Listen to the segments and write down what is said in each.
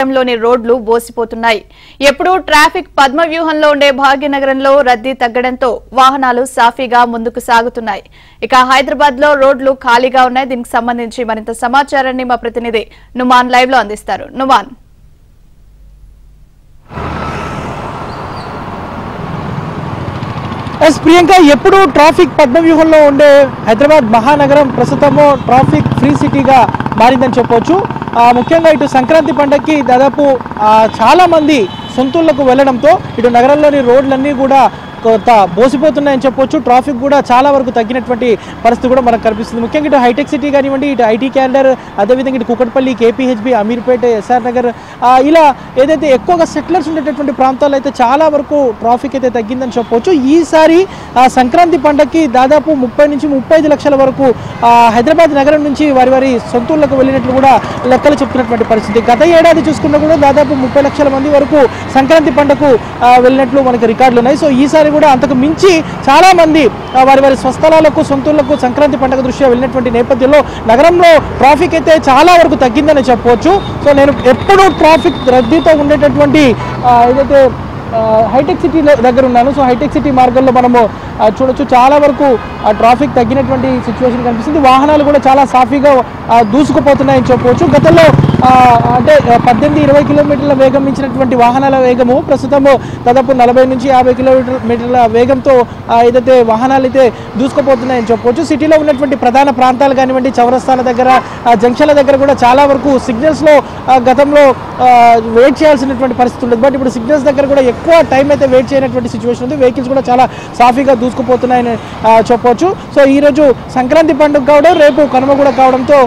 లోని రోడ్లు బోసిపోతున్నాయి. ఎప్పుడూ ట్రాఫిక్ పద్మ వ్యూహంలో ఉండే భాగ్యనగరంలో రద్దీ తగ్గడంతో వాహనాలు సాఫీగా ముందుకు సాగుతున్నాయి. ఇక హైదరాబాద్ లో రోడ్లు ఖాళీగా ఉన్నాయి. దీనికి సంబంధించి మరింత సమాచారాన్ని మా ప్రతినిధి నుమాన్ లైవ్ లో అందిస్తారు. నుమాన్, ప్రియాంక, ఎప్పుడు ట్రాఫిక్ పద్మవ్యూహంలో ఉండే హైదరాబాద్ మహానగరం ప్రస్తుతము ట్రాఫిక్ ఫ్రీ సిటీగా మారిందని చెప్పొచ్చు. ముఖ్యంగా ఇటు సంక్రాంతి పండుగకి దాదాపు చాలా మంది సొంతూళ్లకు వెళ్లడంతో ఇటు నగరంలోని రోడ్లన్నీ కూడా కొంత బోసిపోతున్నాయని చెప్పొచ్చు. ట్రాఫిక్ కూడా చాలా వరకు తగ్గినటువంటి పరిస్థితి కూడా మనకు కనిపిస్తుంది. ముఖ్యంగా ఇటు హైటెక్ సిటీ కానివ్వండి, ఇటు ఐటీ క్యాడర్, అదేవిధంగా ఇటు కూకట్పల్లి, కేపీహెచ్బి, అమీర్పేట, ఎస్ఆర్ నగర్, ఇలా ఏదైతే ఎక్కువగా సెటిలర్స్ ఉండేటటువంటి ప్రాంతాల్లో అయితే చాలా వరకు ట్రాఫిక్ అయితే తగ్గిందని చెప్పొచ్చు. ఈసారి సంక్రాంతి పండుగకి దాదాపు 30 నుంచి 35 లక్షల వరకు హైదరాబాద్ నగరం నుంచి వారి సొంతూళ్లకు వెళ్ళినట్లు కూడా లెక్కలు చెప్తున్నటువంటి పరిస్థితి. గత ఏడాది చూసుకున్నా కూడా దాదాపు 30 లక్షల మంది వరకు సంక్రాంతి పండుగకు వెళ్ళినట్లు మనకి రికార్డులు ఉన్నాయి. సో ఈసారి కూడా అంతకు మించి చాలా మంది వారి స్వస్థలాలకు, సొంతూళ్లకు సంక్రాంతి పండుగ దృష్ట్యా వెళ్ళినటువంటి నేపథ్యంలో నగరంలో ట్రాఫిక్ అయితే చాలా వరకు తగ్గిందని చెప్పవచ్చు. సో నేను ఎప్పుడూ ట్రాఫిక్ రద్దీతో ఉండేటటువంటి ఏదైతే హైటెక్ సిటీ దగ్గర ఉన్నాను. సో హైటెక్ సిటీ మార్గంలో మనము చూడొచ్చు, చాలా వరకు ట్రాఫిక్ తగ్గినటువంటి సిచ్యువేషన్ కనిపిస్తుంది. వాహనాలు కూడా చాలా సాఫీగా దూసుకుపోతున్నాయని చెప్పవచ్చు. గతంలో అంటే 18-20 కిలోమీటర్ల వేగం మించినటువంటి వాహనాల వేగము ప్రస్తుతము దాదాపు 40 నుంచి 50 కిలోమీటర్ల వేగంతో ఏదైతే వాహనాలు అయితే దూసుకుపోతున్నాయని చెప్పవచ్చు. సిటీలో ఉన్నటువంటి ప్రధాన ప్రాంతాలు కానివ్వండి, చౌరస్తాల దగ్గర, జంక్షన్ల దగ్గర కూడా చాలా వరకు సిగ్నల్స్లో గతంలో వెయిట్ చేయాల్సినటువంటి పరిస్థితి ఉండదు. బట్ ఇప్పుడు సిగ్నల్స్ దగ్గర కూడా ఎక్కువ టైం అయితే వెయిట్ చేయనటువంటి సిచ్యువేషన్ ఉంది. వెహికల్స్ కూడా చాలా సాఫీగా దూసుకుపోతున్నాయని చెప్పవచ్చు. సో ఈరోజు సంక్రాంతి పండుగ కావడం, రేపు కనుమ కూడా కావడంతో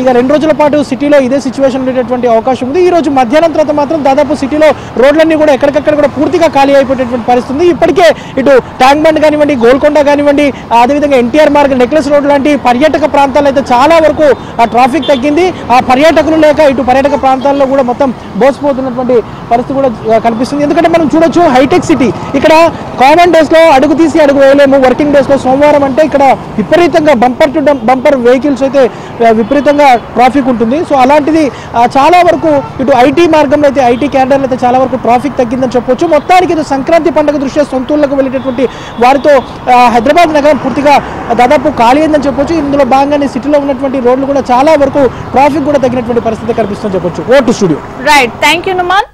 ఇక 2 రోజుల పాటు సిటీలో ఇదే సిచ్యువేషన్ ఉండేటటువంటి అవకాశం ఉంది. ఈ రోజు మధ్యాహ్నం తర్వాత మాత్రం దాదాపు సిటీలో రోడ్లన్నీ కూడా ఎక్కడికక్కడ కూడా పూర్తిగా ఖాళీ అయిపోయేటువంటి పరిస్థితి ఉంది. ఇప్పటికే ఇటు ట్యాంక్ బండ్ కానివ్వండి, గోల్కొండ కానివ్వండి, అదేవిధంగా ఎన్టీఆర్ మార్గ్, నెక్లెస్ రోడ్ లాంటి పర్యాటక ప్రాంతాలు అయితే చాలా వరకు ట్రాఫిక్ తగ్గింది. ఆ పర్యాటకులు లేక ఇటు పర్యాటక ప్రాంతాల్లో కూడా మొత్తం బోసిపోతున్నటువంటి పరిస్థితి కూడా కనిపిస్తుంది. ఎందుకంటే మనం చూడొచ్చు, హైటెక్ సిటీ ఇక్కడ కామన్ డేస్ లో అడుగు తీసి అడుగు వేయలేము. వర్కింగ్ డేస్ లో సోమవారం అంటే ఇక్కడ విపరీతంగా బంపర్ టు బంపర్ వెహికల్స్ అయితే విపరీతంగా ట్రాఫిక్ ఉంటుంది. సో అలాంటిది చాలా వరకు ఇటు ఐటీ మార్గంలో అయితే, ఐటీ క్యాడర్లో అయితే చాలా వరకు ట్రాఫిక్ తగ్గిందని చెప్పొచ్చు. మొత్తానికి ఇది సంక్రాంతి పండుగ దృష్ట్యా సొంతూళ్లకు వెళ్ళేటటువంటి వారితో హైదరాబాద్ నగరం పూర్తిగా దాదాపు ఖాళీ అయిందని చెప్పొచ్చు. ఇందులో భాగంగానే సిటీలో ఉన్నటువంటి రోడ్లు కూడా చాలా వరకు ట్రాఫిక్ కూడా తగ్గినటువంటి పరిస్థితి కనిపిస్తుందని చెప్పొచ్చు. ఓ to studio. Right, thank you Numan.